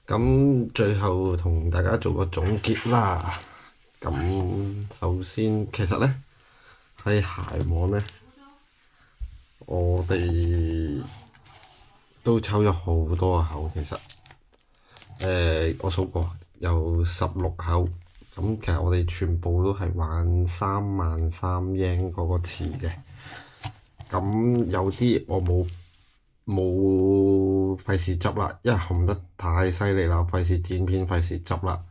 咁最後同大家做個總結啦。咁首先，其實呢，喺鞋網呢，我哋都抽咗好多個口。其實我數過有16口。咁其實我哋全部都係玩33000嗰個池嘅。咁有啲我冇費事執啦，因為紅得太犀利啦，費事剪片，費事執啦，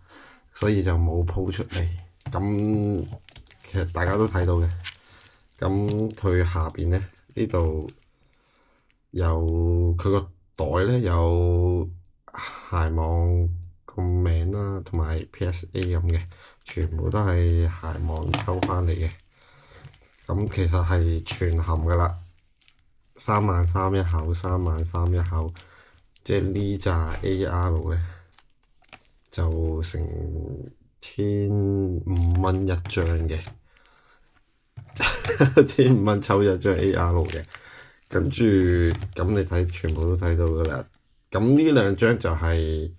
所以就冇鋪出嚟。咁其實大家都睇到嘅。咁佢下邊咧，呢度有佢個袋咧，有鞋網個名啦，同埋 PSA 咁嘅，全部都係鞋網抽翻嚟嘅。咁其實係全含噶啦，33000一口，33000一口，即係呢扎 AR 咧就成1500一張嘅，1500抽一張 AR 嘅。跟住咁你睇全部都睇到噶啦。咁呢兩張就係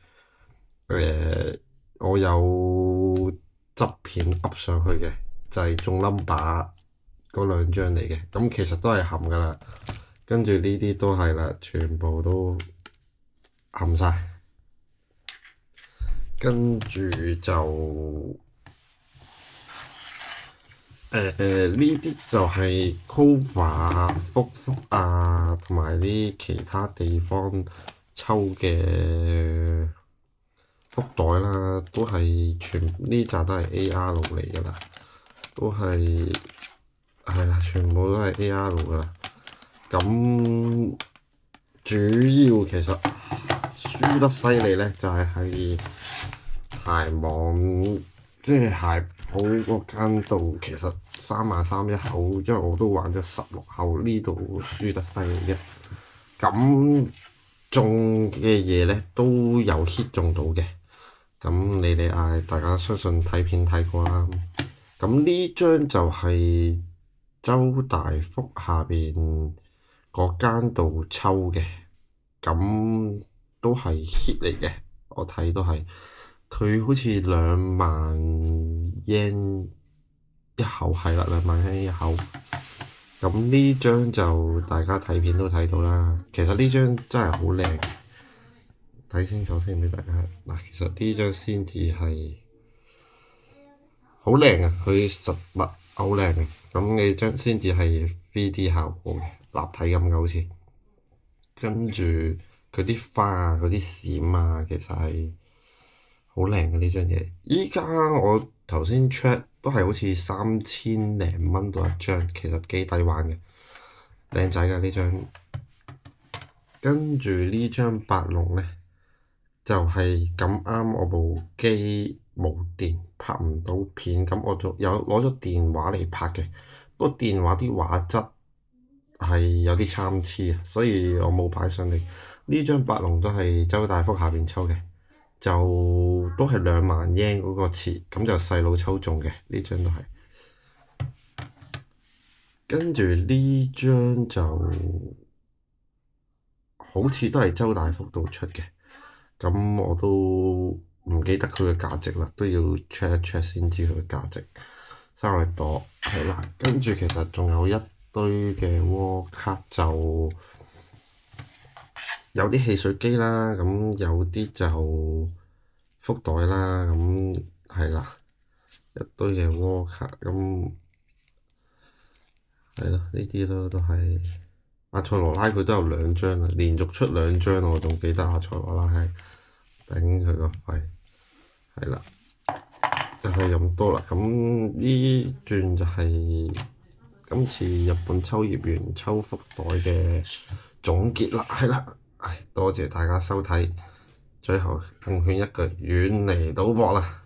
我有側片噏上去嘅，就係中 number 嗰兩張嚟嘅。咁其實都係含噶啦。跟住呢啲都係啦，全部都含晒。跟住就呢啲就係 cover 啊、福啊，同埋啲其他地方抽嘅福袋啦，都係呢扎都係 AR 嚟噶啦，都係啦，全部都係 AR 噶啦。咁主要其實輸得犀利咧，就係喺鞋網，即係鞋鋪嗰間度。其實33000一口，因為我都玩咗16口，呢度輸得犀利嘅。咁中嘅嘢咧都有 hit 中到嘅。咁你哋嗌大家相信睇片睇過啦。咁呢張就係周大福下邊嗰間度抽嘅，咁都係 hit 嚟嘅。我睇都係，佢好似20000yen一口，係啦，20000yen一口。咁呢張就大家睇片都睇到啦。其實呢張真係好靚，睇清楚先俾大家嗱。其實呢張先至係好靚啊，佢實物好靚嘅。咁你張先至係 3D 效果嘅，立體咁嘅好似。跟住佢啲花啊、嗰啲閃啊，其實係好靚嘅呢張嘢。依家我頭先 check 都係好似3000零蚊到一張，其實幾抵玩嘅，靚仔㗎呢張。跟住呢張白龍咧，就係咁啱我部機冇電，拍唔到片，咁我就有攞咗電話嚟拍嘅。不過電話啲畫質係有啲參差啊，所以我冇擺上嚟。呢張白龍都係周大福下邊抽嘅，就都係20000yen嗰個池，咁就細佬抽中嘅呢張都係。跟住呢張就好似都係周大福度出嘅，咁我都唔記得佢嘅價值啦，都要 check 一 check 先知佢嘅價值。生日朵係啦，跟住其實仲有一堆嘅窩卡，就有啲汽水機啦，咁有啲就福袋啦，咁係啦，一堆嘅窩卡，咁係咯，呢啲咯都係。阿塞羅拉佢都有2張啊，連續出2張，我仲記得阿塞羅拉係頂佢個肺，係啦，就係咁多啦。咁呢轉就係今次日本秋葉原抽福袋嘅總結啦，係啦，多謝大家收睇，最後奉勸一句，遠離賭博啦。